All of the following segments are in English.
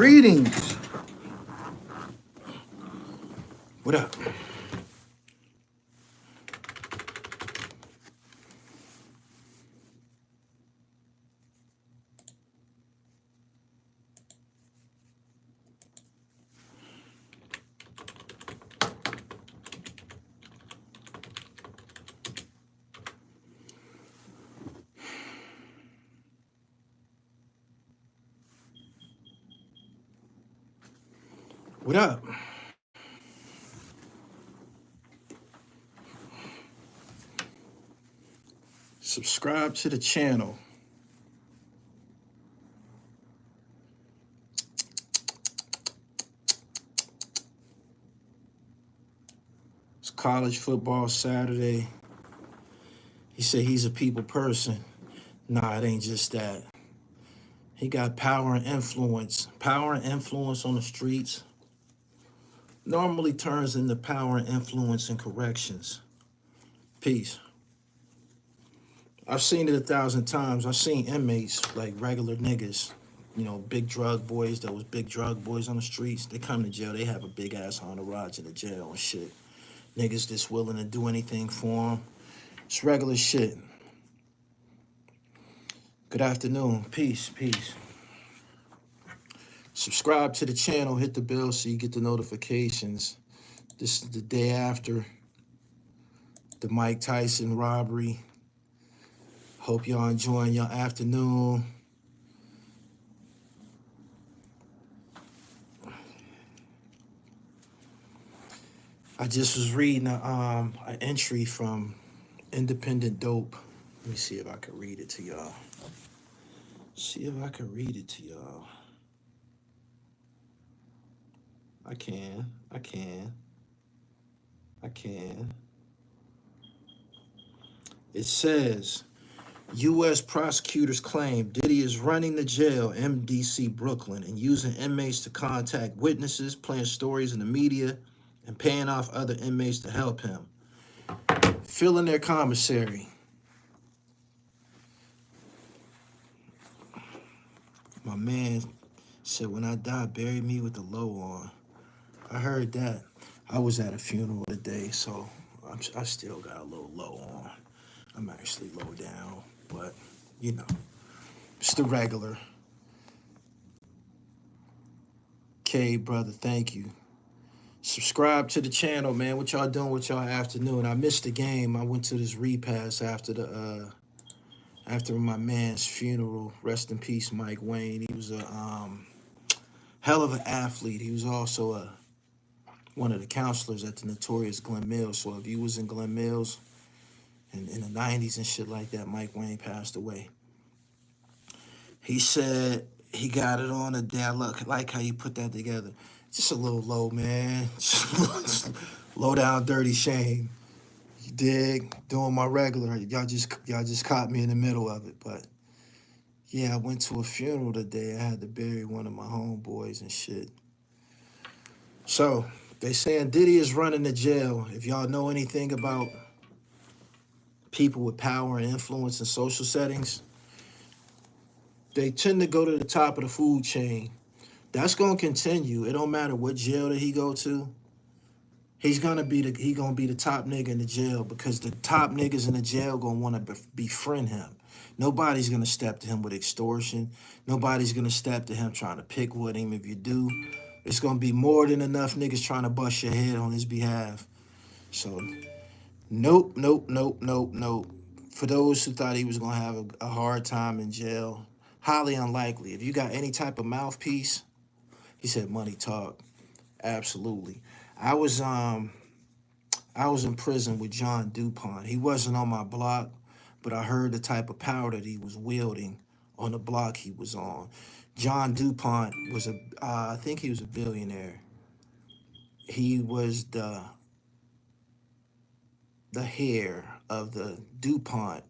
Greetings. What up? What up? Subscribe to the channel. It's college football Saturday. He said he's a people person. Nah, it ain't just that. He got power and influence. Power and influence on the streets normally turns into power and influence in corrections. Peace. I've seen it 1,000 times. I've seen inmates, like regular niggas, you know, big drug boys, that was big drug boys on the streets. They come to jail, they have a big ass entourage in the jail and shit. Niggas just willing to do anything for them. It's regular shit. Good afternoon. Peace, peace. Subscribe to the channel, hit the bell so you get the notifications. This is the day after the Mike Tyson robbery. Hope y'all enjoying your afternoon. I just was reading an entry from Independent Dope. Let me see if I can read it to y'all. See if I can read it to y'all. I can. It says, U.S. prosecutors claim Diddy is running the jail, MDC Brooklyn, and using inmates to contact witnesses, playing stories in the media, and paying off other inmates to help him. Filling their commissary. My man said, when I die, bury me with the low on. I heard that. I was at a funeral today, so I still got a little low on. I'm actually low down, but, you know, it's the regular. K, brother, thank you. Subscribe to the channel, man. What y'all doing with y'all afternoon? I missed the game. I went to this repass after my man's funeral. Rest in peace, Mike Wayne. He was a hell of an athlete. He was also one of the counselors at the notorious Glen Mills. So if you was in Glen Mills in the 90s and shit like that, Mike Wayne passed away. He said he got it on a day. I like how you put that together. Just a little low, man. Low down, dirty shame. You dig? Doing my regular. Y'all just caught me in the middle of it. But yeah, I went to a funeral today. I had to bury one of my homeboys and shit. So they saying Diddy is running the jail. If y'all know anything about people with power and influence in social settings, they tend to go to the top of the food chain. That's gonna continue. It don't matter what jail that he go to. He's gonna be the top nigga in the jail, because the top niggas in the jail gonna want to befriend him. Nobody's gonna step to him with extortion. Nobody's gonna step to him trying to pick with him. If you do, it's gonna be more than enough niggas trying to bust your head on his behalf. So, nope. For those who thought he was gonna have a hard time in jail, highly unlikely. If you got any type of mouthpiece, he said money talk. Absolutely. I was in prison with John DuPont. He wasn't on my block, but I heard the type of power that he was wielding on the block he was on. John DuPont was I think he was a billionaire. He was the heir of the DuPont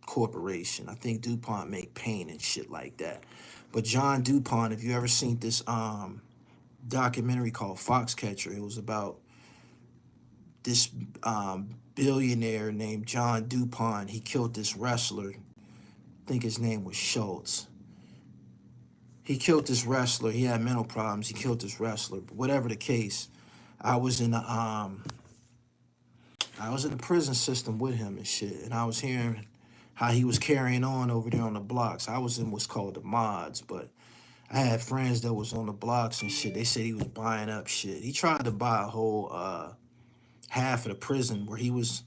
Corporation. I think DuPont make paint and shit like that. But John DuPont, if you ever seen this documentary called Foxcatcher, it was about this billionaire named John DuPont. He killed this wrestler. I think his name was Schultz. He killed this wrestler. He had mental problems. He killed this wrestler. But whatever the case, I was in the prison system with him and shit, and I was hearing how he was carrying on over there on the blocks. I was in what's called the mods, but I had friends that was on the blocks and shit. They said he was buying up shit. He tried to buy a whole half of the prison where he was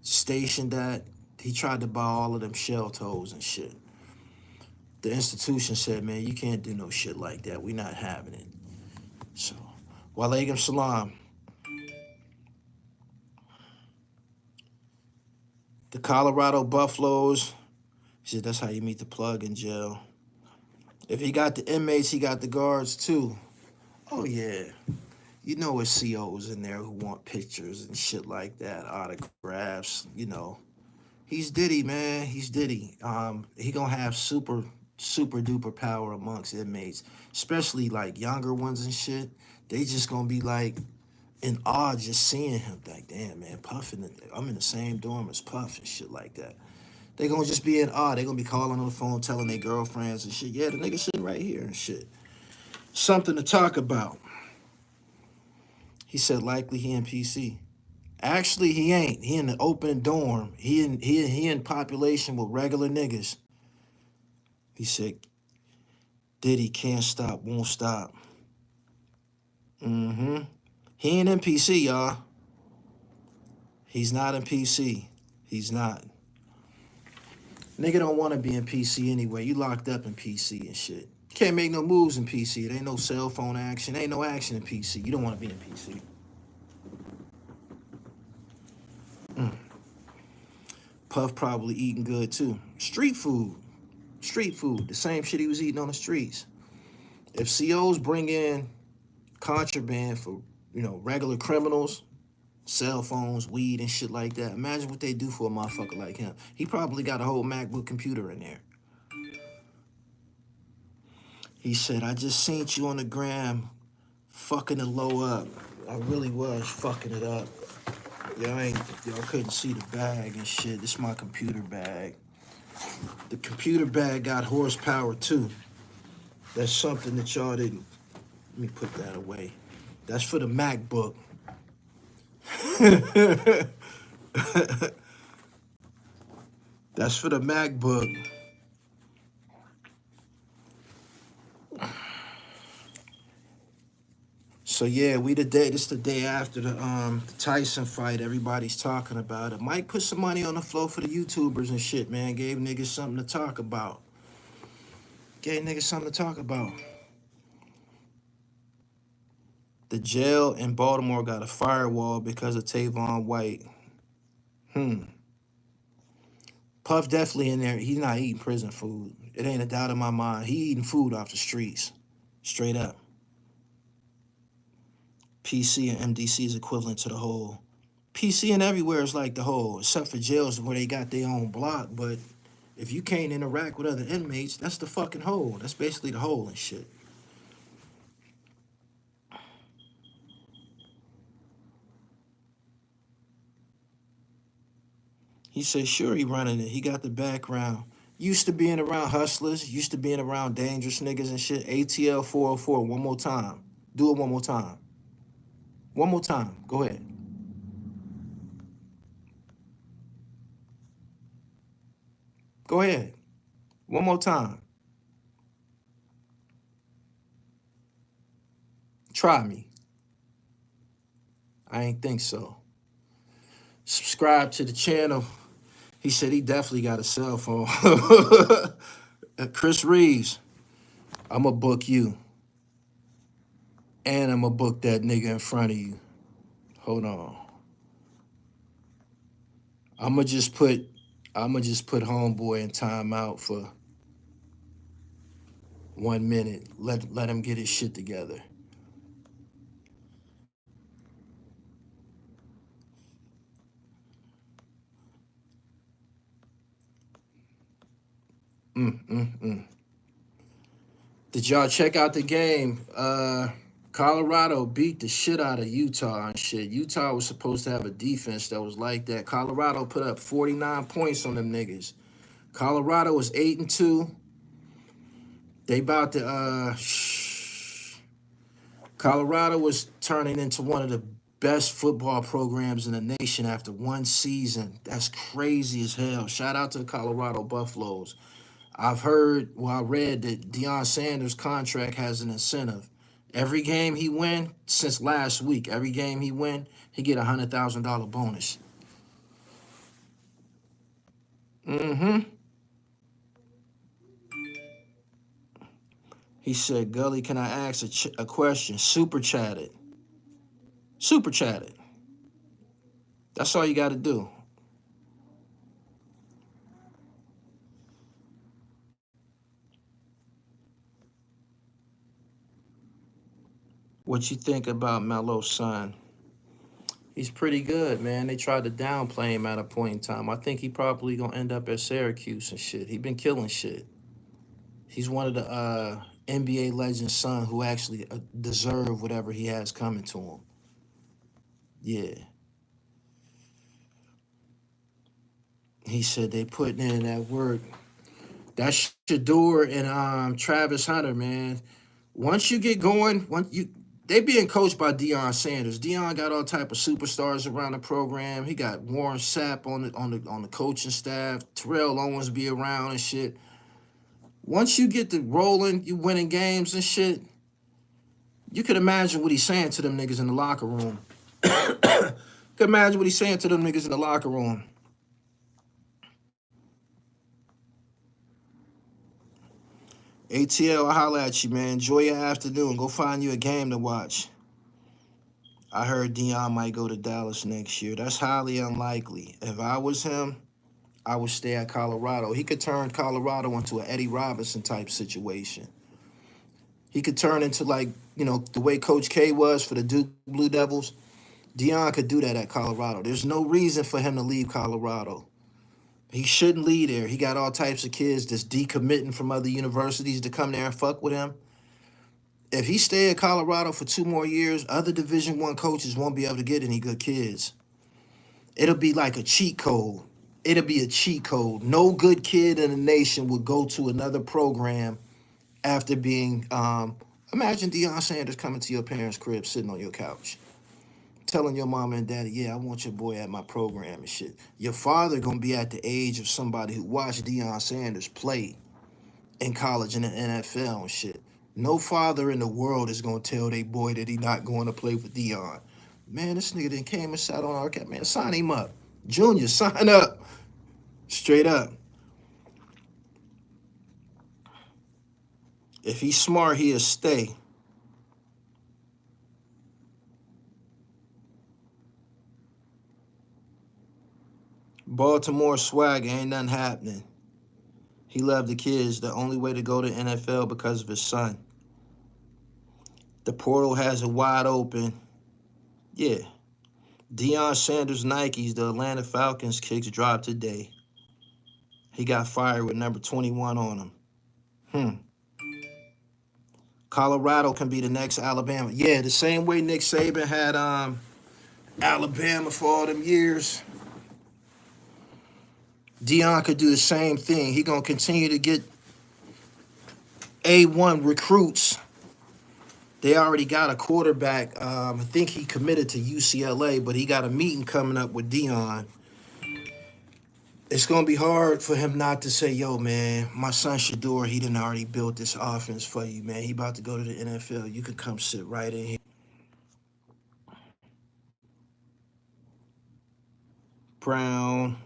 stationed at. He tried to buy all of them shell toes and shit. The institution said, man, you can't do no shit like that. We not having it. So, walaikum salam. The Colorado Buffaloes, he said that's how you meet the plug in jail. If he got the inmates, he got the guards too. Oh yeah. You know it's COs in there who want pictures and shit like that, autographs, you know. He's Diddy, man. He's Diddy. He gonna have super duper power amongst inmates, especially like younger ones and shit. They just gonna be like in awe just seeing him. Like, damn, man, Puff I'm in the same dorm as Puff and shit like that. They gonna just be in awe. They gonna be calling on the phone, telling their girlfriends and shit. Yeah, the nigga sitting right here and shit. Something to talk about. He said likely he in PC. Actually, he ain't. He in the open dorm. He in population with regular niggas. He said, Diddy can't stop, won't stop. Mm-hmm. He ain't in PC, y'all. He's not in PC. He's not. Nigga don't want to be in PC anyway. You locked up in PC and shit. Can't make no moves in PC. It ain't no cell phone action. Ain't no action in PC. You don't want to be in PC. Puff probably eating good too. Street food. The same shit he was eating on the streets. If COs bring in contraband for, you know, regular criminals, cell phones, weed and shit like that, imagine what they do for a motherfucker like him. He probably got a whole MacBook computer in there. He said, I just seen you on the gram fucking the low up. I really was fucking it up. Y'all couldn't see the bag and shit. This is my computer bag. The computer bag got horsepower too. That's something that y'all didn't. Let me put that away. That's for the MacBook. That's for the MacBook. So yeah, this is the day after the Tyson fight. Everybody's talking about it. Mike put some money on the floor for the YouTubers and shit, man. Gave niggas something to talk about. The jail in Baltimore got a firewall because of Tavon White. Puff definitely in there. He's not eating prison food. It ain't a doubt in my mind. He eating food off the streets. Straight up. PC and MDC is equivalent to the whole. PC and everywhere is like the whole, except for jails where they got their own block. But if you can't interact with other inmates, that's the fucking whole. That's basically the whole and shit. He said, sure, he running it. He got the background. Used to being around hustlers, used to being around dangerous niggas and shit. ATL 404, one more time. Do it one more time. One more time. Go ahead. Go ahead. One more time. Try me. I ain't think so. Subscribe to the channel. He said he definitely got a cell phone. Chris Reeves, I'm going to book you. And I'm going to book that nigga in front of you. Hold on. I'm going to just put homeboy in timeout for 1 minute. Let him get his shit together. Did y'all check out the game? Colorado beat the shit out of Utah and shit. Utah was supposed to have a defense that was like that. Colorado put up 49 points on them niggas. Colorado was 8-2. They about to Colorado was turning into one of the best football programs in the nation after one season. That's crazy as hell. Shout out to the Colorado Buffaloes. I've heard, well, I read that Deion Sanders' contract has an incentive. Every game he win, since last week, every game he win, he get $100,000 bonus. Mm-hmm. He said, Gully, can I ask a question? Super chatted. Super chatted. That's all you got to do. What you think about Melo's son? He's pretty good, man. They tried to downplay him at a point in time. I think he probably gonna end up at Syracuse and shit. He been killing shit. He's one of the NBA legends' son who actually deserve whatever he has coming to him. Yeah. He said they putting in that work. That's Shador and Travis Hunter, man. Once you get going, they being coached by Deion Sanders. Deion got all type of superstars around the program. He got Warren Sapp on the coaching staff. Terrell Owens be around and shit. Once you get the rolling, you winning games and shit. You could imagine what he's saying to them niggas in the locker room. Could imagine what he's saying to them niggas in the locker room. ATL, I'll holler at you, man. Enjoy your afternoon. Go find you a game to watch. I heard Deion might go to Dallas next year. That's highly unlikely. If I was him, I would stay at Colorado. He could turn Colorado into an Eddie Robinson type situation. He could turn into like, the way Coach K was for the Duke Blue Devils. Deion could do that at Colorado. There's no reason for him to leave Colorado. He shouldn't leave there. He got all types of kids that's decommitting from other universities to come there and fuck with him. If he stay at Colorado for 2 more years, other Division I coaches won't be able to get any good kids. It'll be like a cheat code. It'll be a cheat code. No good kid in the nation would go to another program after being, imagine Deion Sanders coming to your parents' crib, sitting on your couch, telling your mama and daddy, yeah, I want your boy at my program and shit. Your father gonna be at the age of somebody who watched Deion Sanders play in college and the NFL and shit. No father in the world is gonna tell their boy that he not going to play for Deion. Man, this nigga then came and sat on our cat. Man, sign him up. Junior, sign up. Straight up. If he's smart, he'll stay. Baltimore swag, ain't nothing happening. He loved the kids. The only way to go to NFL because of his son. The portal has it wide open. Yeah. Deion Sanders Nikes, the Atlanta Falcons kicks dropped today. He got fired with number 21 on him. Colorado can be the next Alabama. Yeah, the same way Nick Saban had Alabama for all them years. Deion could do the same thing. He gonna continue to get A1 recruits. They already got a quarterback. I think he committed to UCLA, but he got a meeting coming up with Deion. It's gonna be hard for him not to say, yo, man, my son Shador, he done already built this offense for you, man. He about to go to the NFL. You could come sit right in here. Brown,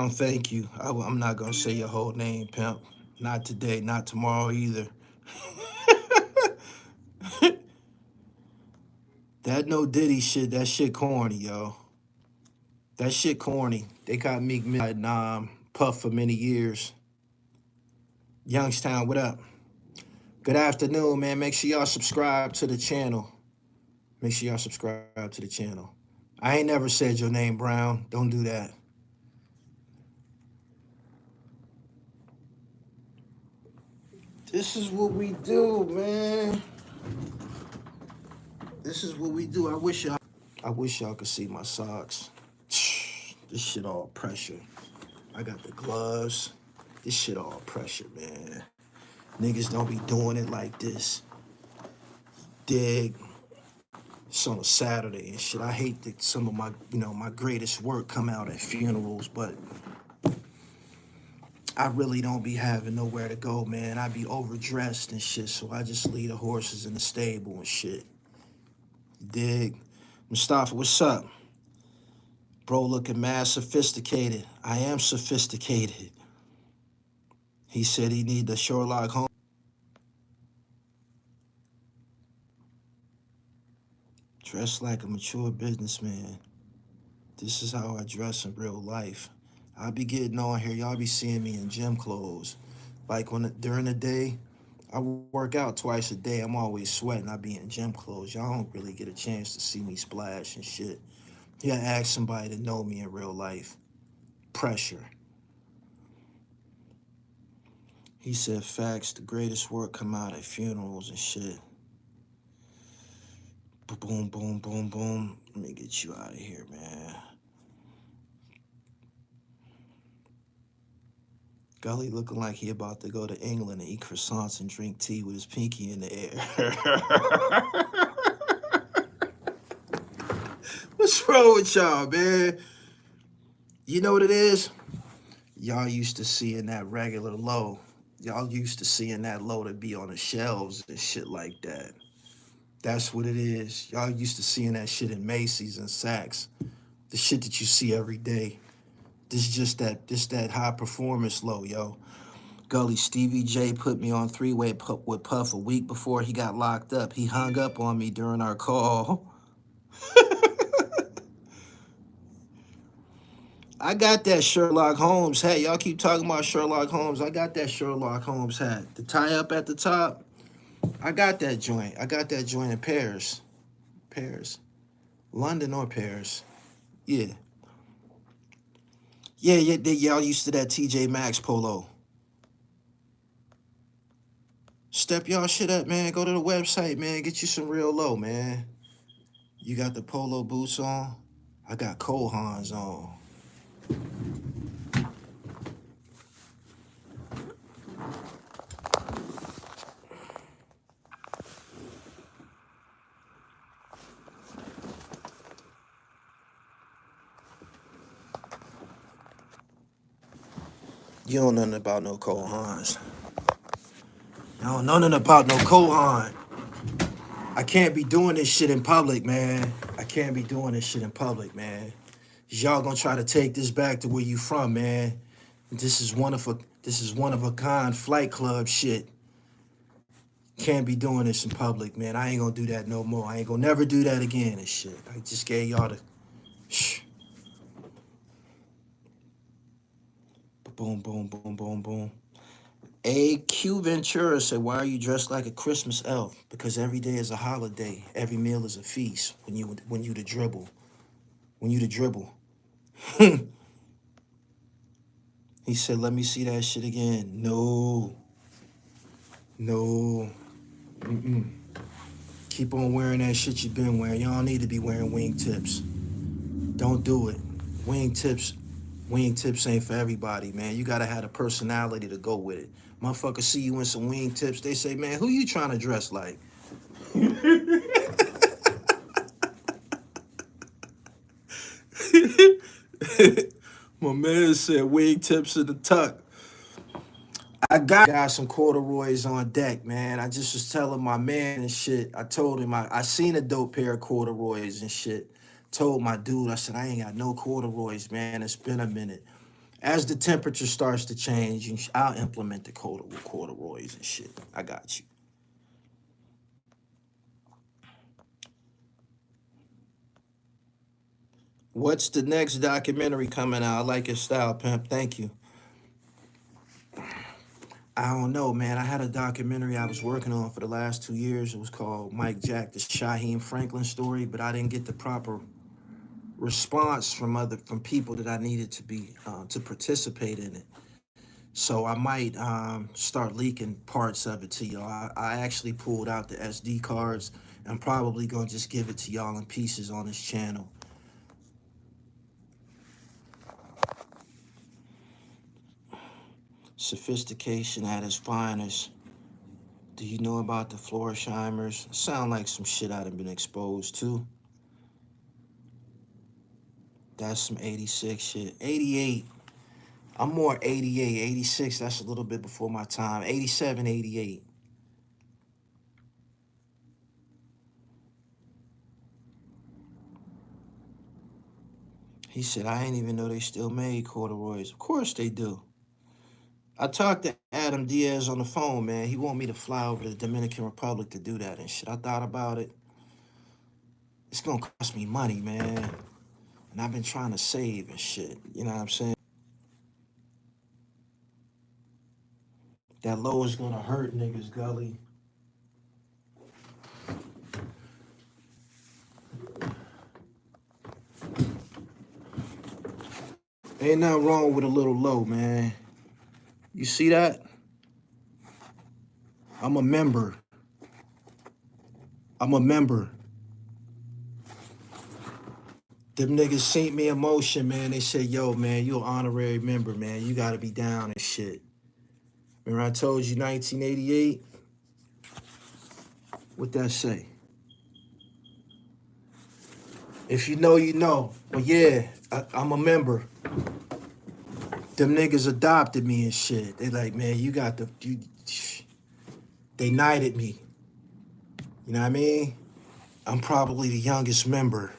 thank you. I'm not gonna say your whole name, pimp. Not today, not tomorrow either. That no Diddy shit, that shit corny, yo. That shit corny. They got Meek Mill and Puff for many years. Youngstown, what up? Good afternoon, man. Make sure y'all subscribe to the channel. Make sure y'all subscribe to the channel. I ain't never said your name, Brown. Don't do that. This is what we do, man. This is what we do. I wish y'all could see my socks. This shit all pressure. I got the gloves. This shit all pressure, man. Niggas don't be doing it like this. Dig. It's on a Saturday and shit. I hate that some of my, my greatest work come out at funerals, but I really don't be having nowhere to go, man. I be overdressed and shit, so I just leave the horses in the stable and shit. Dig. Mustafa, what's up? Bro looking mad sophisticated. I am sophisticated. He said he need the Sherlock Holmes. Dress like a mature businessman. This is how I dress in real life. I be getting on here. Y'all be seeing me in gym clothes. Like during the day, I work out twice a day. I'm always sweating. I be in gym clothes. Y'all don't really get a chance to see me splash and shit. You gotta ask somebody to know me in real life. Pressure. He said facts, the greatest work come out at funerals and shit. Boom, boom, boom, boom. Let me get you out of here, man. Gully looking like he about to go to England and eat croissants and drink tea with his pinky in the air. What's wrong with y'all, man? You know what it is? Y'all used to seeing that regular low. Y'all used to seeing that low to be on the shelves and shit like that. That's what it is. Y'all used to seeing that shit in Macy's and Saks. The shit that you see every day. This that high performance low, yo. Gully, Stevie J put me on three-way with Puff a week before he got locked up. He hung up on me during our call. I got that Sherlock Holmes hat. Y'all keep talking about Sherlock Holmes. I got that Sherlock Holmes hat. The tie up at the top. I got that joint. I got that joint in Paris. Paris. London or Paris. Yeah. Yeah, y'all used to that TJ Maxx polo. Step y'all shit up, man. Go to the website, man. Get you some real low, man. You got the polo boots on? I got Cole Haans on. You don't know nothing about no Cole Haans. You don't know nothing about no Cole Haan. I can't be doing this shit in public, man. I can't be doing this shit in public, man. Y'all gonna try to take this back to where you from, man. This is one of a kind Flight Club shit. Can't be doing this in public, man. I ain't gonna do that no more. I ain't gonna never do that again and shit. I just gave y'all the shh. Boom, boom, boom, boom, boom. A.Q. Ventura said, why are you dressed like a Christmas elf? Because every day is a holiday. Every meal is a feast when you the dribble. When you the dribble. He said, let me see that shit again. No. No. Mm-mm. Keep on wearing that shit you've been wearing. Y'all need to be wearing wingtips. Don't do it. Wingtips ain't for everybody, man. You gotta have a personality to go with it. Motherfuckers see you in some wingtips, they say, man, who you trying to dress like? My man said wingtips in the tuck. I got some corduroys on deck, man. I just was telling my man and shit. I told him I seen a dope pair of corduroys and shit. Told my dude, I said, I ain't got no corduroys, man. It's been a minute. As the temperature starts to change, I'll implement the corduroys and shit. I got you. What's the next documentary coming out? I like your style, pimp. Thank you. I don't know, man. I had a documentary I was working on for the last 2 years. It was called Mike Jack, the Shaheem Franklin story, but I didn't get the proper response from people that I needed to participate in it. So I might start leaking parts of it to y'all. I actually pulled out the SD cards. I'm probably gonna just give it to y'all in pieces on this channel. Sophistication at its finest. Do you know about the Florsheimers? Sound like some shit I'd have been exposed to. That's some 86 shit. 88. I'm more 88. 86, that's a little bit before my time. 87, 88. He said, I ain't even know they still made corduroys. Of course they do. I talked to Adam Diaz on the phone, man. He want me to fly over to the Dominican Republic to do that and shit. I thought about it. It's gonna cost me money, man. And I've been trying to save and shit. You know what I'm saying? That low is gonna hurt niggas, Gully. Ain't nothing wrong with a little low, man. You see that? I'm a member. I'm a member. Them niggas sent me a motion, man. They said, yo, man, you an honorary member, man. You gotta be down and shit. Remember I told you 1988? What that say? If you know, you know. But yeah, I'm a member. Them niggas adopted me and shit. They like, man, you got the... They knighted me. You know what I mean? I'm probably the youngest member.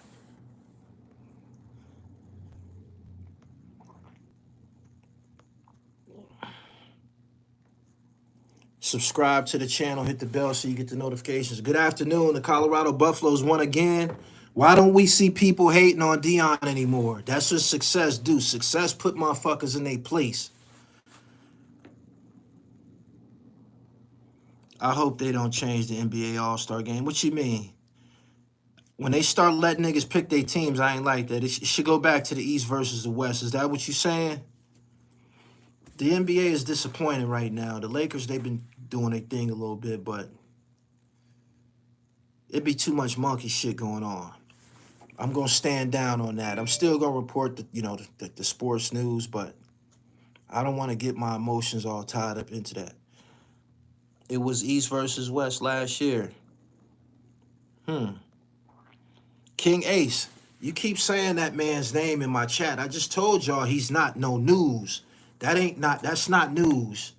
Subscribe to the channel, hit the bell so you get the notifications. Good afternoon. The Colorado Buffaloes won again. Why don't we see people hating on Deion anymore? That's what success do. Success put motherfuckers in their place. I hope they don't change the NBA All-Star game. What you mean? When they start letting niggas pick their teams, I ain't like that. It should go back to the East versus the West. Is that what you saying? The NBA is disappointing right now. The Lakers, they've been doing their thing a little bit, but it'd be too much monkey shit going on. I'm gonna stand down on that. I'm still gonna report the sports news, but I don't want to get my emotions all tied up into that. It was East versus West last year. King Ace, you keep saying that man's name in my chat. I just told y'all he's not no news. That's not news.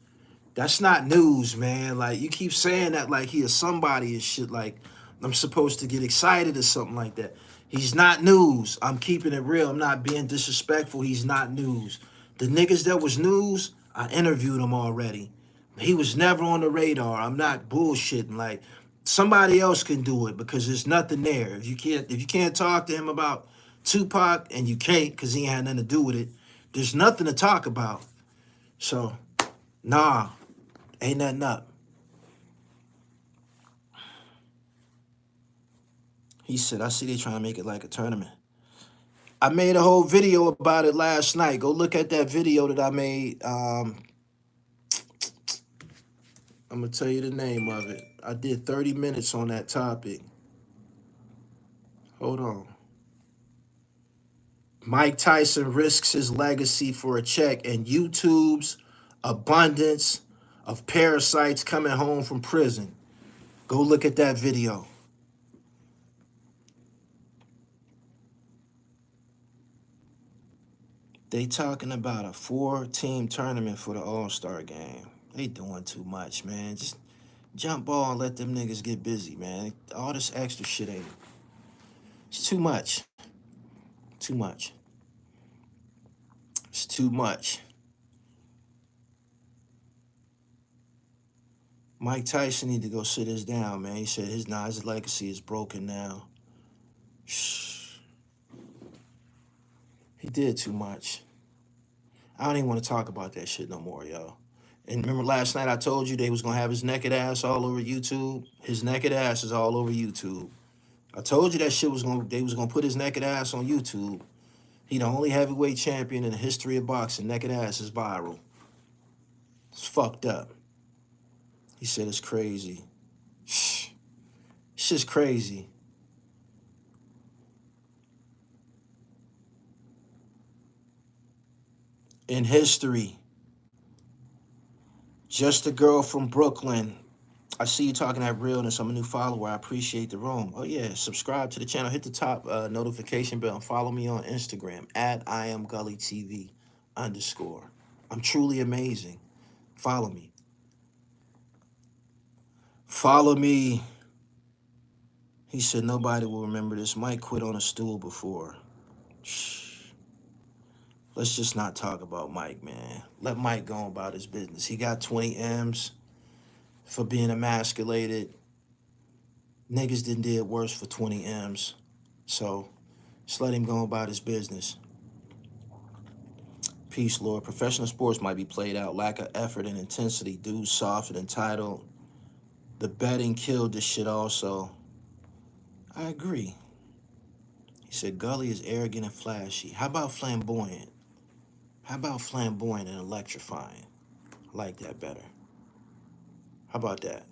That's not news, man. Like, you keep saying that like he is somebody and shit. Like, I'm supposed to get excited or something like that. He's not news. I'm keeping it real. I'm not being disrespectful. He's not news. The niggas that was news, I interviewed him already. He was never on the radar. I'm not bullshitting. Like, somebody else can do it because there's nothing there. If you can't talk to him about Tupac, and you can't because he ain't had nothing to do with it, there's nothing to talk about. So, nah, ain't nothing up. He said, I see they trying to make it like a tournament. I made a whole video about it last night. Go look at that video that I made. I'm going to tell you the name of it. I did 30 minutes on that topic. Hold on. Mike Tyson risks his legacy for a check, and YouTube's abundance of parasites coming home from prison. Go look at that video. They talking about a 4-team tournament for the All-Star game. They doing too much, man. Just jump ball and let them niggas get busy, man. All this extra shit ain't... It's too much. Too much. It's too much. Mike Tyson need to go sit his down, man. He said his legacy is broken now. Shh. He did too much. I don't even want to talk about that shit no more, yo. And remember last night I told you they was going to have his naked ass all over YouTube? His naked ass is all over YouTube. I told you that shit they was going to put his naked ass on YouTube. He the only heavyweight champion in the history of boxing. Naked ass is viral. It's fucked up. He said it's crazy. Shh. It's just crazy. In history, just a girl from Brooklyn. I see you talking that realness. I'm a new follower. I appreciate the room. Oh yeah, subscribe to the channel. Hit the top notification bell. Follow me on Instagram at IamGullyTV _. I'm truly amazing. Follow me. Follow me. He said nobody will remember this. Mike quit on a stool before. Shh. Let's just not talk about Mike, man. Let Mike go about his business. He got 20 M's for being emasculated. Niggas did worse for 20 M's. So just let him go about his business. Peace, Lord. Professional sports might be played out. Lack of effort and intensity. Dudes soft and entitled. The betting killed this shit also. I agree. He said Gully is arrogant and flashy. How about flamboyant? How about flamboyant and electrifying? I like that better. How about that?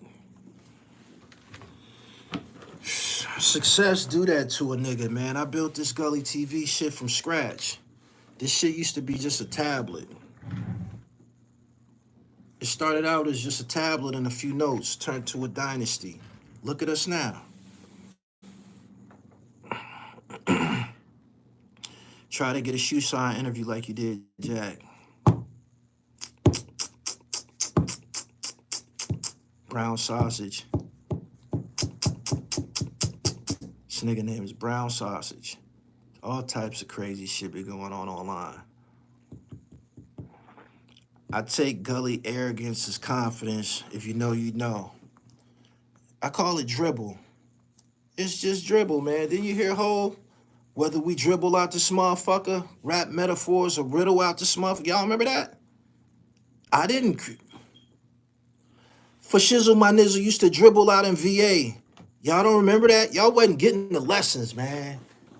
Success do that to a nigga, man. I built this Gully TV shit from scratch. This shit used to be just a tablet. It started out as just a tablet and a few notes, turned to a dynasty. Look at us now. Try to get a shoe sign interview like you did, Jack. Brown Sausage. This nigga name is Brown Sausage. All types of crazy shit be going on online. I take Gully arrogance as confidence. If you know, you know. I call it dribble. It's just dribble, man. Didn't you hear Ho? Whether we dribble out this motherfucker, rap metaphors, or riddle out this motherfucker. Y'all remember that? I didn't. For shizzle, my nizzle used to dribble out in VA. Y'all don't remember that? Y'all wasn't getting the lessons, man.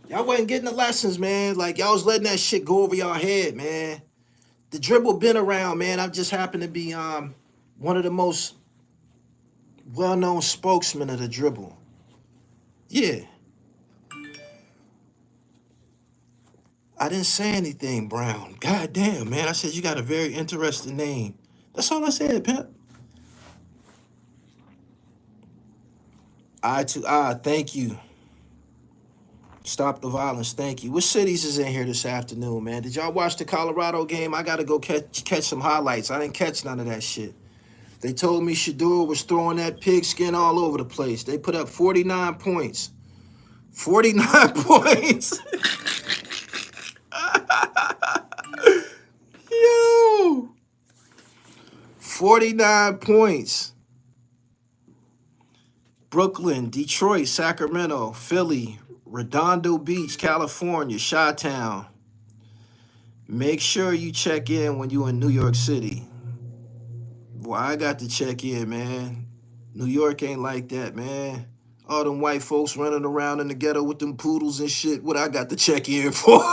Y'all wasn't getting the lessons, man. Like, y'all was letting that shit go over y'all head, man. The dribble been around, man. I just happen to be one of the most well-known spokesmen of the dribble. Yeah. I didn't say anything, Brown. God damn, man. I said you got a very interesting name. That's all I said, pimp. Eye to eye, thank you. Stop the violence, thank you. What cities is in here this afternoon, man? Did y'all watch the Colorado game? I got to go catch some highlights. I didn't catch none of that shit. They told me Shador was throwing that pigskin all over the place. They put up 49 points. 49 points. Yo. 49 points. Brooklyn, Detroit, Sacramento, Philly, Redondo Beach, California, Chi-Town. Make sure you check in when you in New York City. Well, I got to check in, man. New York ain't like that, man. All them white folks running around in the ghetto with them poodles and shit. What I got to check in for?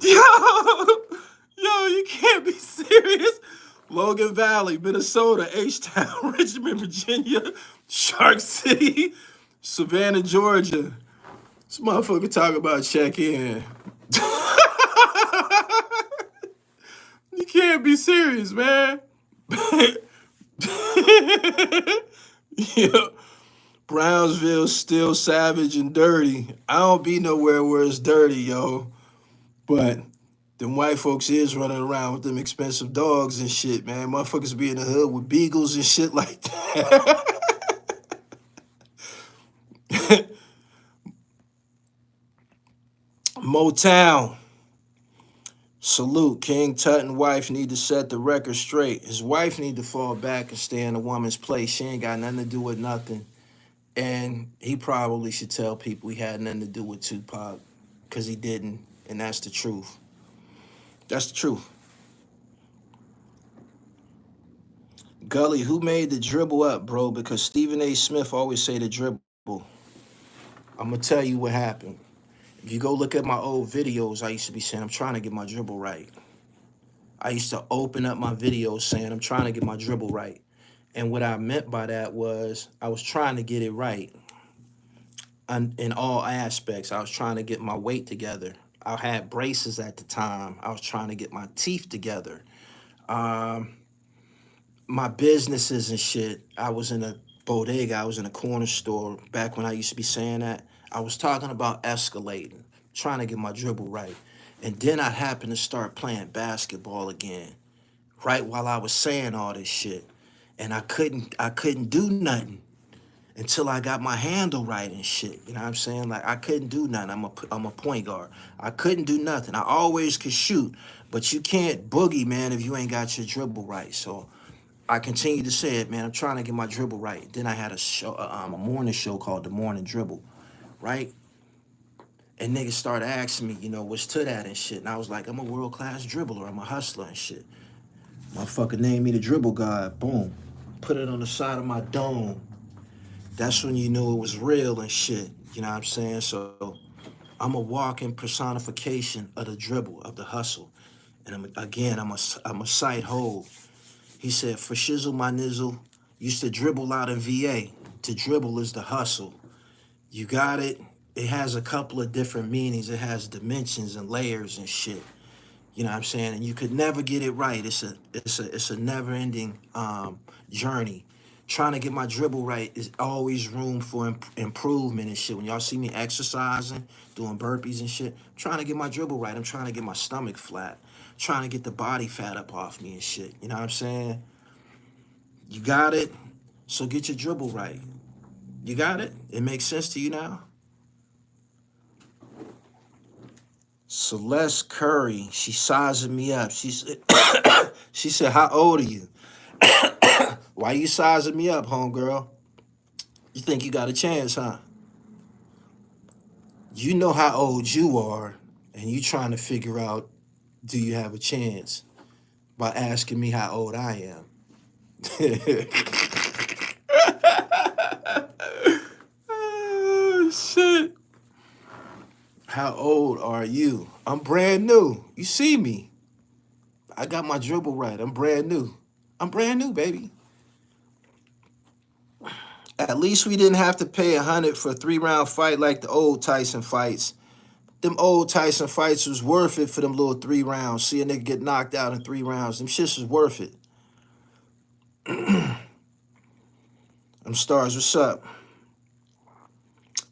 Yo, you can't be serious. Logan Valley, Minnesota, H-Town, Richmond, Virginia, Shark City, Savannah, Georgia. This motherfucker talk about check-in. You can't be serious, man. Yeah. Brownsville still savage and dirty. I don't be nowhere where it's dirty, yo. But them white folks is running around with them expensive dogs and shit, man. Motherfuckers be in the hood with beagles and shit like that. Motown. Salute. King Tut and wife need to set the record straight. His wife need to fall back and stay in a woman's place. She ain't got nothing to do with nothing. And he probably should tell people he had nothing to do with Tupac, because he didn't. And that's the truth. That's the truth. Gully, who made the dribble up, bro? Because Stephen A. Smith always say the dribble. I'm going to tell you what happened. If you go look at my old videos, I used to be saying, I'm trying to get my dribble right. I used to open up my videos saying, I'm trying to get my dribble right. And what I meant by that was I was trying to get it right. in all aspects. I was trying to get my weight together. I had braces at the time. I was trying to get my teeth together. Um, my businesses and shit. I was in a bodega. I was in a corner store back when I used to be saying that. I was talking about escalating, trying to get my dribble right. And then I happened to start playing basketball again, right while I was saying all this shit. And I couldn't do nothing until I got my handle right and shit. You know what I'm saying? Like I couldn't do nothing. I'm a point guard. I couldn't do nothing. I always could shoot, but you can't boogie, man, if you ain't got your dribble right. So I continue to say it, man. I'm trying to get my dribble right. Then I had a show, a morning show called The Morning Dribble, right? And niggas started asking me, what's to that and shit. And I was like, I'm a world-class dribbler. I'm a hustler and shit. Motherfucker named me the dribble god. Boom. Put it on the side of my dome. That's when you knew it was real and shit. You know what I'm saying? So I'm a walking personification of the dribble, of the hustle. And I'm a sight hole. He said, for shizzle my nizzle, used to dribble out in VA. To dribble is the hustle. You got it? It has a couple of different meanings. It has dimensions and layers and shit. You know what I'm saying? And you could never get it right. It's a never-ending journey. Trying to get my dribble right is always room for improvement and shit. When y'all see me exercising, doing burpees and shit, I'm trying to get my dribble right. I'm trying to get my stomach flat. Trying to get the body fat up off me and shit. You know what I'm saying? You got it? So get your dribble right. You got it? It makes sense to you now? Celeste Curry, she sizing me up. She said, she said, how old are you? Why you sizing me up, homegirl? You think you got a chance, huh? You know how old you are, and you trying to figure out, do you have a chance by asking me how old I am? Oh, shit. How old are you? I'm brand new. You see me. I got my dribble right. I'm brand new. I'm brand new, baby. At least we didn't have to pay 100 for a 3-round fight like the old Tyson fights. Them old Tyson fights was worth it for them little 3 rounds. See a nigga get knocked out in 3 rounds. Them shits was worth it. I'm Stars, what's up?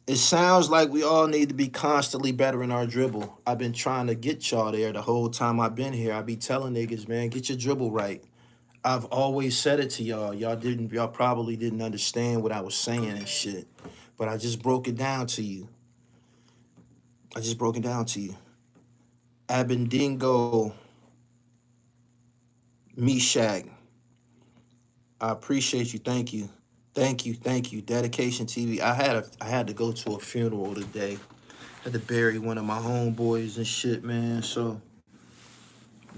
It sounds like we all need to be constantly bettering our dribble. I've been trying to get y'all there the whole time I've been here. I be telling niggas, man, get your dribble right. I've always said it to y'all. Y'all probably didn't understand what I was saying and shit. But I just broke it down to you. Abendingo Meshach. I appreciate you. Thank you. Thank you. Dedication TV. I had to go to a funeral today. Had to bury one of my homeboys and shit, man. So,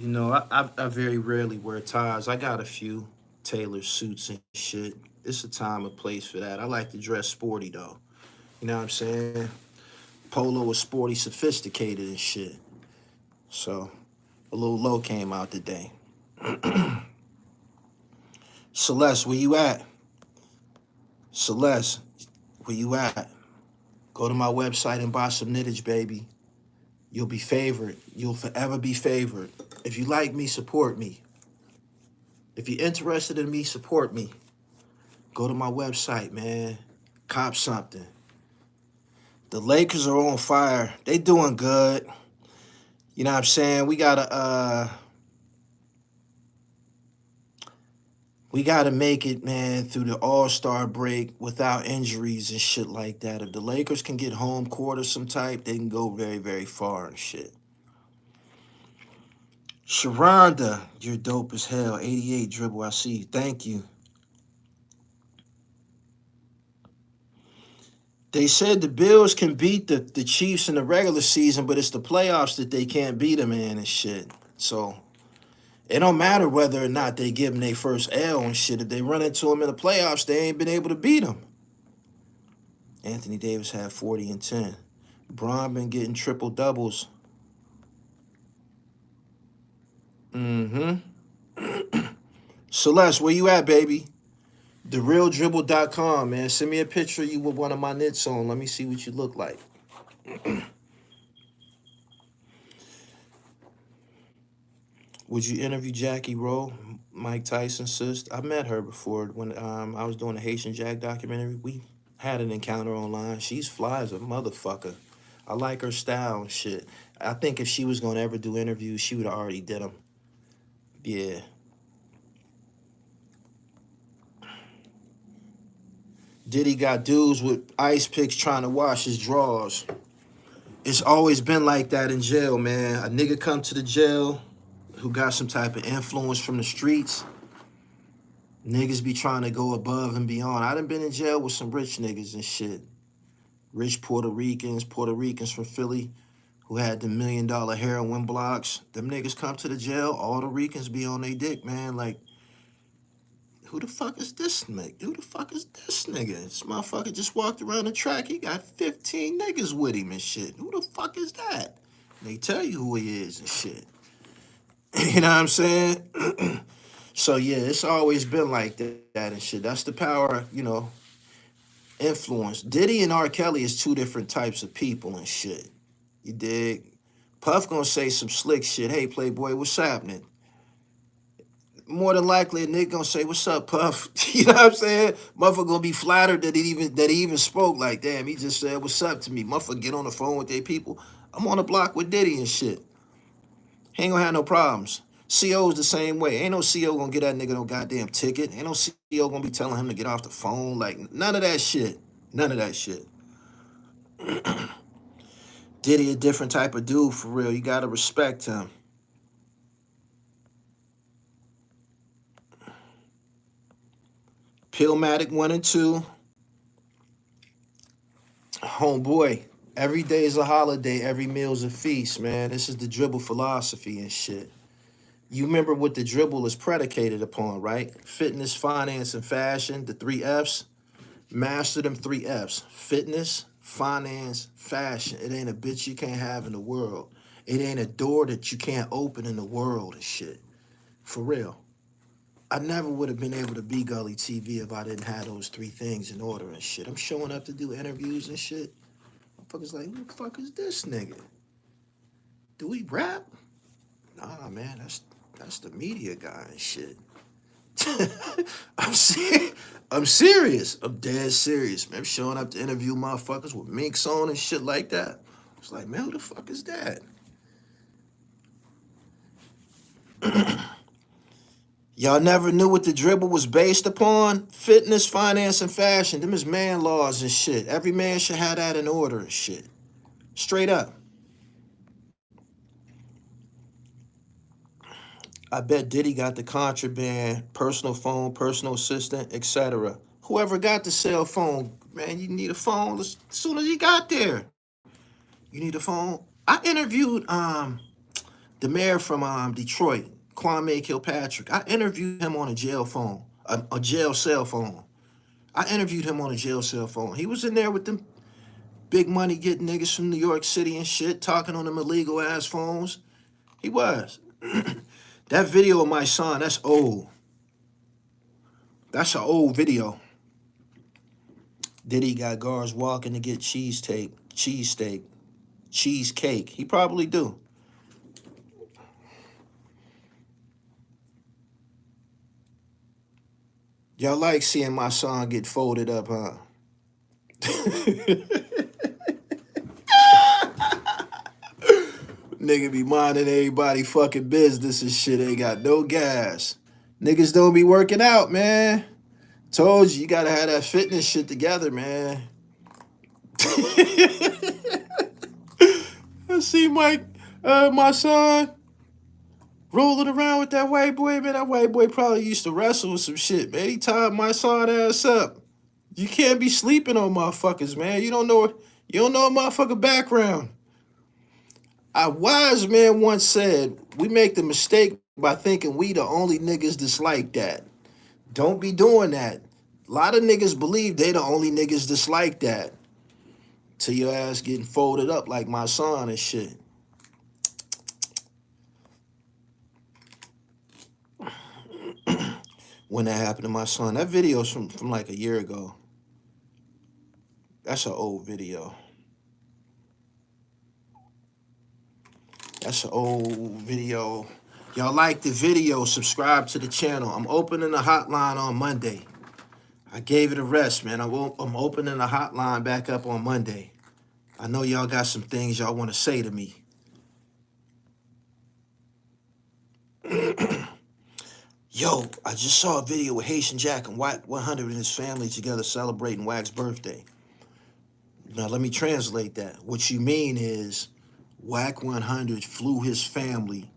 I very rarely wear ties. I got a few tailored suits and shit. It's a time and place for that. I like to dress sporty though. You know what I'm saying? Polo is sporty, sophisticated and shit. So, a little low came out today. Celeste, where you at? Celeste, where you at? Go to my website and buy some knittage, baby. You'll be favored. You'll forever be favored. If you like me, support me. If you're interested in me, support me. Go to my website, man. Cop something. The Lakers are on fire. They doing good. You know what I'm saying? We gotta make it, man, through the All-Star break without injuries and shit like that. If the Lakers can get home court of some type, they can go very, very far and shit. Sharonda, you're dope as hell. 88 dribble, I see you. Thank you. They said the Bills can beat the Chiefs in the regular season, but it's the playoffs that they can't beat them in and shit. So it don't matter whether or not they give them their first L and shit. If they run into them in the playoffs, they ain't been able to beat them. Anthony Davis had 40 and 10. Bron been getting triple doubles. Celeste, where you at, baby? TheRealDribble.com, man. Send me a picture of you with one of my knits on. Let me see what you look like. Would you interview Jackie Rowe, Mike Tyson's sister? I met her before when I was doing a Haitian Jack documentary. We had an encounter online. She's fly as a motherfucker. I like her style and shit. I think if she was gonna ever do interviews, she would have already did them. Yeah. Diddy got dudes with ice picks trying to wash his drawers. It's always been like that in jail, man. A nigga come to the jail who got some type of influence from the streets. Niggas be trying to go above and beyond. I done been in jail with some rich niggas and shit. Rich Puerto Ricans from Philly who had the $1 million heroin blocks. Them niggas come to the jail, all the Ricans be on they dick, man. Like, who the fuck is this nigga? Who the fuck is this nigga? This motherfucker just walked around the track. He got 15 niggas with him and shit. Who the fuck is that? They tell you who he is and shit. You know what I'm saying? So, yeah, it's always been like that and shit. That's the power, you know, influence. Diddy and R. Kelly is two different types of people and shit. You dig? Puff gonna say some slick shit. Hey, Playboy, what's happening? More than likely, a nigga gonna say, "What's up, Puff?" You know what I'm saying? Motherfucker gonna be flattered that he even spoke. Like, damn, he just said, "What's up?" to me. Motherfucker get on the phone with their people. I'm on the block with Diddy and shit. He ain't gonna have no problems. CO's the same way. Ain't no CO gonna get that nigga no goddamn ticket. Ain't no CO gonna be telling him to get off the phone. Like, none of that shit. None of that shit. Diddy a different type of dude for real. You gotta respect him. PILLMATIC 1 and 2. Homeboy, every day is a holiday, every meal's a feast, man. This is the dribble philosophy and shit. You remember what the dribble is predicated upon, right? Fitness, finance, and fashion, the 3 F's. Master them 3 F's. Fitness, finance, fashion. It ain't a bitch you can't have in the world. It ain't a door that you can't open in the world and shit. For real. I never would have been able to be Gully TV if I didn't have those 3 things in order and shit. I'm showing up to do interviews and shit. Motherfuckers like, who the fuck is this nigga? Do we rap? Nah, man, that's the media guy and shit. I'm serious. I'm dead serious, man. I'm showing up to interview motherfuckers with minks on and shit like that. It's like, man, who the fuck is that? Y'all never knew what the dribble was based upon? Fitness, finance, and fashion. Them is man laws and shit. Every man should have that in order and shit. Straight up. I bet Diddy got the contraband, personal phone, personal assistant, etc. Whoever got the cell phone, man, you need a phone as soon as you got there. You need a phone. I interviewed the mayor from Detroit, Kwame Kilpatrick. I interviewed him on a jail phone, a jail cell phone. I interviewed him on a jail cell phone. He was in there with them big money getting niggas from New York City and shit, talking on them illegal ass phones. He was. That video of my son, that's old. That's an old video. Diddy got guards walking to get cheesesteak. Cheesecake. He probably do. Y'all like seeing my son get folded up, huh? Nigga be minding everybody fucking business and shit. Ain't got no gas. Niggas don't be working out, man. Told you gotta have that fitness shit together, man. I see my son rolling around with that white boy, man. That white boy probably used to wrestle with some shit, man. He tied my son ass up. You can't be sleeping on motherfuckers, man. You don't know a motherfucker background. A wise man once said, we make the mistake by thinking we the only niggas that's like that. Don't be doing that. A lot of niggas believe they the only niggas that's like that. Till your ass getting folded up like my son and shit. when that happened to my son. That video's from like a year ago. That's an old video. That's an old video. Y'all like the video, subscribe to the channel. I'm opening the hotline on Monday. I gave it a rest, man. I'm opening the hotline back up on Monday. I know y'all got some things y'all want to say to me. Yo, I just saw a video with Haitian Jack and Wack 100 and his family together celebrating Wack's birthday. Now, let me translate that. What you mean is Wack 100 flew his family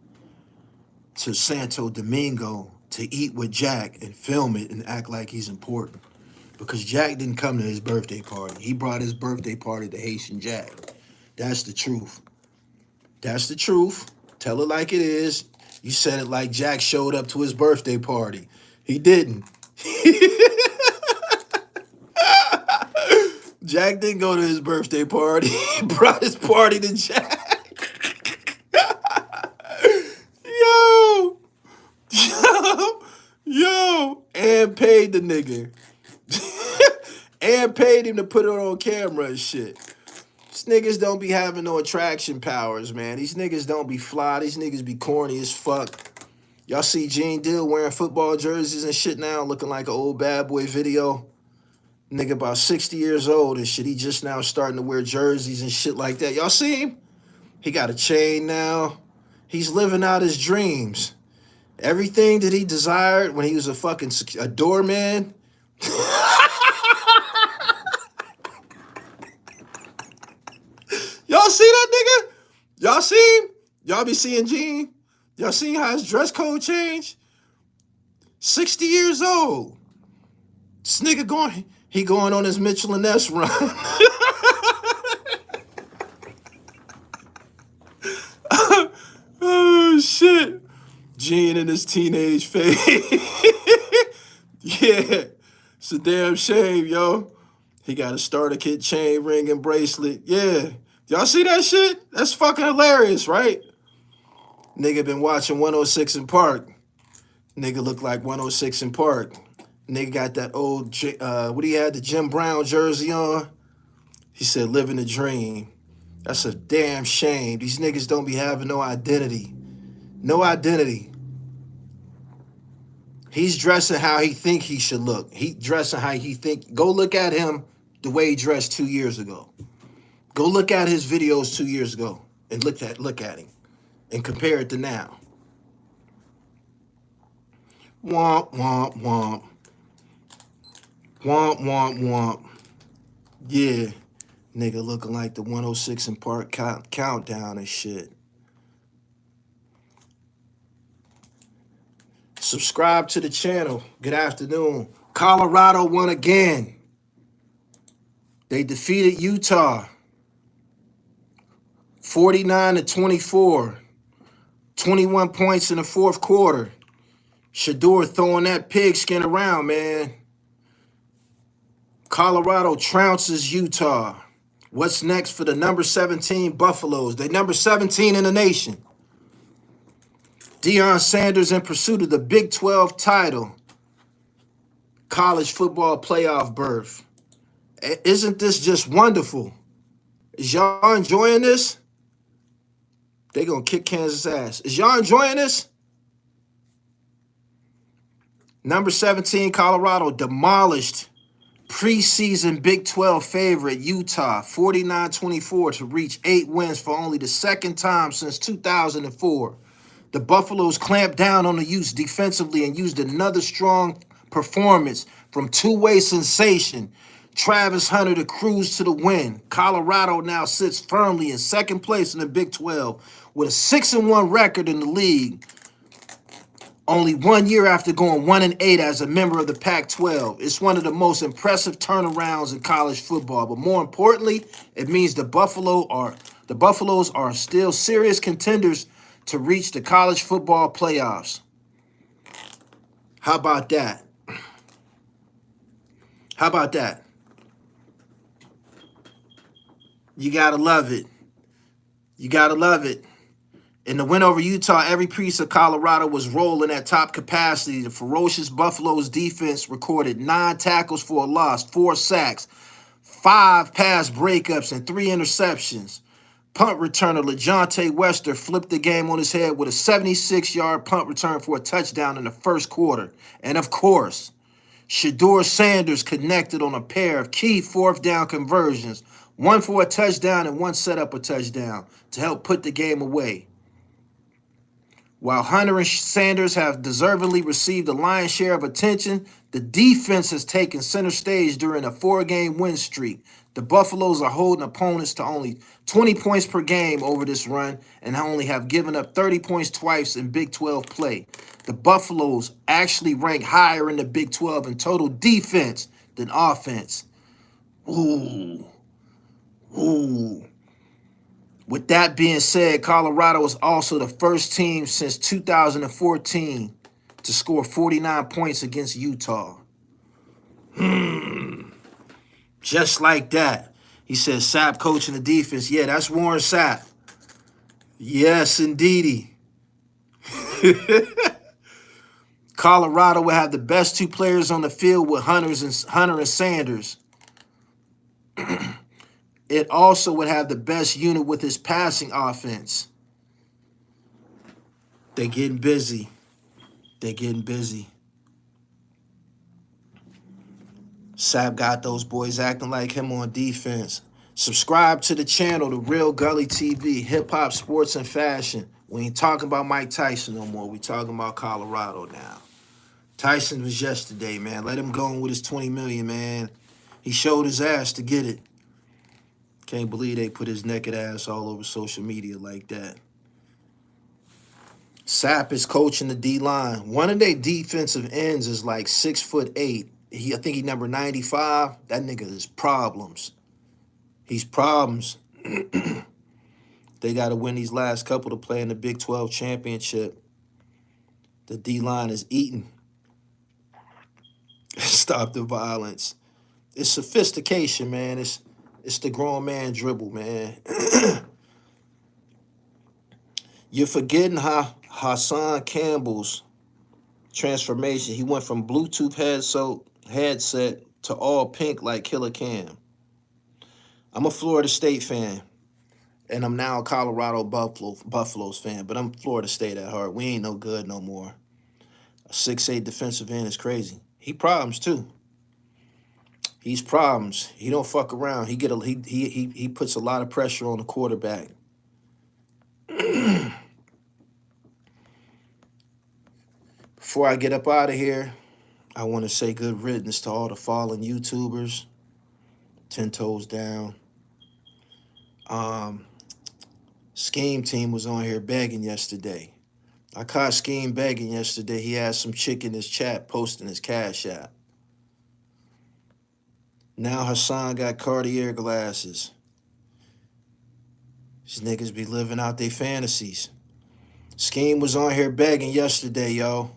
to Santo Domingo to eat with Jack and film it and act like he's important. Because Jack didn't come to his birthday party. He brought his birthday party to Haitian Jack. That's the truth. That's the truth. Tell it like it is. You said it like Jack showed up to his birthday party. He didn't. Jack didn't go to his birthday party. He brought his party to Jack. Yo. Yo. And paid the nigga. And paid him to put it on camera and shit. These niggas don't be having no attraction powers, man. These niggas don't be fly. These niggas be corny as fuck. Y'all see Gene Deal wearing football jerseys and shit now, looking like an old bad boy video. Nigga about 60 years old and shit. He just now starting to wear jerseys and shit like that. Y'all see him? He got a chain now. He's living out his dreams. Everything that he desired when he was a doorman. Y'all see that nigga? Y'all see him? Y'all be seeing Gene? Y'all seen how his dress code changed? 60 years old. This nigga going on his Mitchell and Ness run. Oh, shit. Gene in his teenage phase. Yeah. It's a damn shame, yo. He got a starter kit, chain, ring, and bracelet. Yeah. Y'all see that shit? That's fucking hilarious, right? Nigga been watching 106 in Park. Nigga look like 106 in Park. Nigga got that old, what he had, the Jim Brown jersey on. He said, living the dream. That's a damn shame. These niggas don't be having no identity. No identity. He's dressing how he think he should look. He dressing how he think. Go look at him the way he dressed 2 years ago. Go look at his videos 2 years ago and look at him and compare it to now. Womp, womp, womp. Womp, womp, womp. Yeah. Nigga looking like the 106 in Park countdown and shit. Subscribe to the channel. Good afternoon. Colorado won again. They defeated Utah 49-24. 21 points in the fourth quarter. Shador throwing that pigskin around, man. Colorado trounces Utah. What's next for the number 17 Buffaloes? They number 17 in the nation. Deion Sanders in pursuit of the Big 12 title. College football playoff berth. Isn't this just wonderful? Is y'all enjoying this? They gonna kick Kansas' ass. Is y'all enjoying this? Number 17 Colorado demolished preseason Big 12 favorite Utah 49-24 to reach 8 wins for only the second time since 2004. The Buffaloes clamped down on the Utes defensively and used another strong performance from two-way sensation Travis Hunter to cruise to the win. Colorado now sits firmly in second place in the Big 12 with a 6-1 record in the league. Only 1 year after going 1-8 as a member of the Pac-12. It's one of the most impressive turnarounds in college football. But more importantly, it means the Buffaloes are still serious contenders to reach the college football playoffs. How about that? How about that? You gotta love it. You gotta love it. In the win over Utah, every piece of Colorado was rolling at top capacity. The ferocious Buffaloes defense recorded 9 tackles for a loss, 4 sacks, 5 pass breakups, and 3 interceptions. Punt returner LeJontay Wester flipped the game on his head with a 76-yard punt return for a touchdown in the first quarter. And of course, Shedeur Sanders connected on a pair of key 4th down conversions, one for a touchdown and one set up a touchdown to help put the game away. While Hunter and Sanders have deservedly received the lion's share of attention, the defense has taken center stage during a 4-game win streak. The Buffaloes are holding opponents to only 20 points per game over this run and only have given up 30 points twice in Big 12 play. The Buffaloes actually rank higher in the Big 12 in total defense than offense. Ooh. With that being said, Colorado is also the first team since 2014 to score 49 points against Utah. Just like that. He said, Sapp coaching the defense. Yeah, that's Warren Sapp. Yes, indeedy. Colorado will have the best 2 players on the field with Hunter and Sanders. It also would have the best unit with his passing offense. They're getting busy. They're getting busy. Sapp got those boys acting like him on defense. Subscribe to the channel, The Real Gully TV, hip-hop, sports, and fashion. We ain't talking about Mike Tyson no more. We talking about Colorado now. Tyson was yesterday, man. Let him go on with his $20 million, man. He showed his ass to get it. Can't believe they put his naked ass all over social media like that. Sapp is coaching the D-line. One of their defensive ends is like 6'8". I think he number 95. That nigga is problems. He's problems. They got to win these last couple to play in the Big 12 championship. The D-line is eating. Stop the violence. It's sophistication, man. It's the grown man dribble, man. You're forgetting how Hassan Campbell's transformation. He went from Bluetooth headset to all pink like Killer Cam. I'm a Florida State fan, and I'm now a Colorado Buffaloes fan, but I'm Florida State at heart. We ain't no good no more. A 6'8" defensive end is crazy. He problems too. He's problems. He don't fuck around. He puts a lot of pressure on the quarterback. Before I get up out of here, I want to say good riddance to all the fallen YouTubers. 10 toes down. Scheme Team was on here begging yesterday. I caught Scheme begging yesterday. He had some chick in his chat posting his Cash App. Now Hassan got Cartier glasses. These niggas be living out their fantasies. Scheme was on here begging yesterday, yo.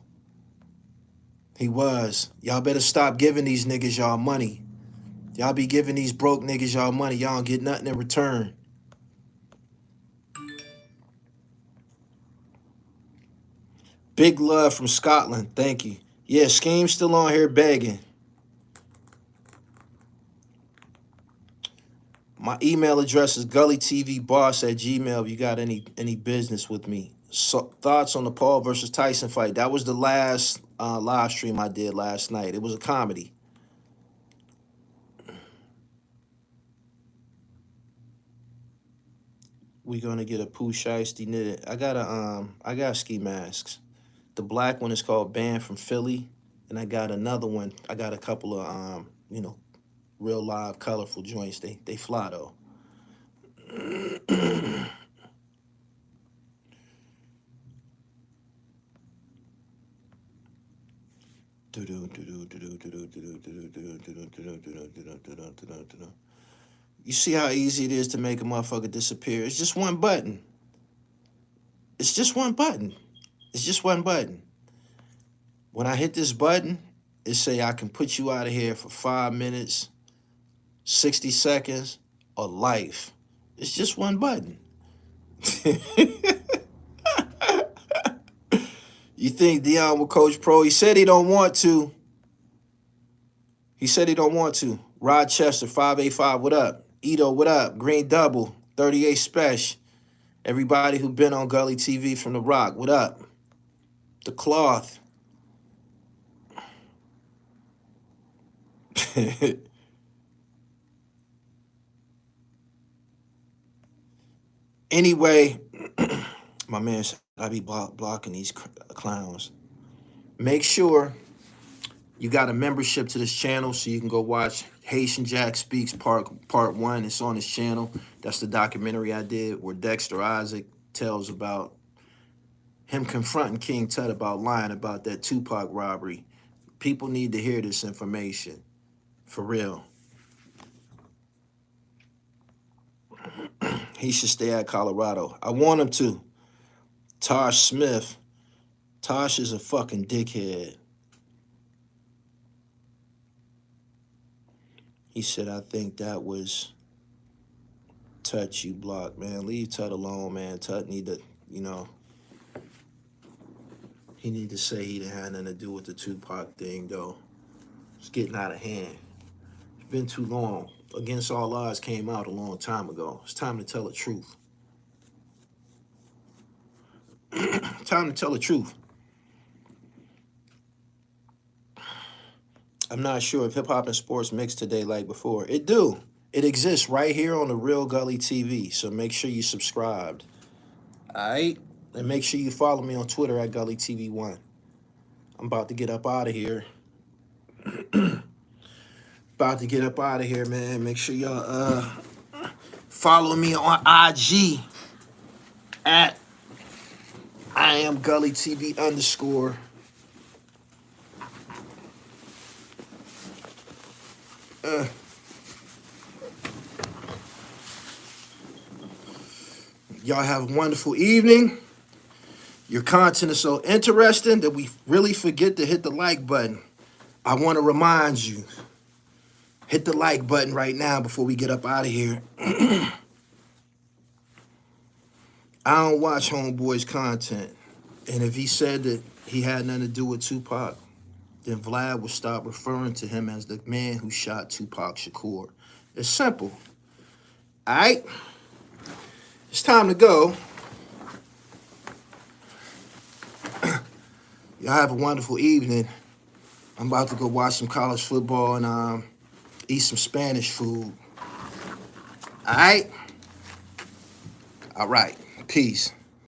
He was. Y'all better stop giving these niggas y'all money. Y'all be giving these broke niggas y'all money. Y'all don't get nothing in return. Big love from Scotland. Thank you. Yeah, Scheme's still on here begging. My email address is gullytvboss@gmail if you got any business with me. So, thoughts on the Paul versus Tyson fight. That was the last live stream I did last night. It was a comedy. We're gonna get a Pooh Shiesty knitted. I got ski masks. The black one is called Band from Philly, and I got another one. I got a couple of real live colorful joints. They fly though. You see how easy it is to make a motherfucker disappear? It's just one button. It's just one button. It's just one button. When I hit this button, it say I can put you out of here for 5 minutes, 60 seconds, or life. It's just one button. You think Deion will coach pro? He said he don't want to. He said he don't want to. Rochester, 585, what up? Ito, what up? Green Double, 38 Special. Everybody who been on Gully TV from The Rock, what up? The Cloth. Anyway, my man said I be blocking these clowns. Make sure you got a membership to this channel so you can go watch Haitian Jack Speaks Part 1. It's on this channel. That's the documentary I did where Dexter Isaac tells about him confronting King Tut about lying about that Tupac robbery. People need to hear this information. For real. He should stay at Colorado. I want him to. Tosh Smith. Tosh is a fucking dickhead. He said, I think that was Tut you blocked, man. Leave Tut alone, man. Tut need to, you know, he need to say he didn't have nothing to do with the Tupac thing, though. It's getting out of hand. It's been too long. Against All Odds came out a long time ago. It's time to tell the truth. Time to tell the truth. I'm not sure if hip hop and sports mix today like before. It do. It exists right here on the Real Gully TV. So make sure you subscribed. All right? And make sure you follow me on Twitter at Gully TV1. I'm about to get up out of here. About to get up out of here, man. Make sure y'all follow me on IG at I am Gully TV _. Y'all have a wonderful evening. Your content is so interesting that we really forget to hit the like button. I want to remind you, hit the like button right now before we get up out of here. I don't watch Homeboy's content. And if he said that he had nothing to do with Tupac, then Vlad would stop referring to him as the man who shot Tupac Shakur. It's simple. All right? It's time to go. Y'all have a wonderful evening. I'm about to go watch some college football and eat some Spanish food. All right? All right. Peace.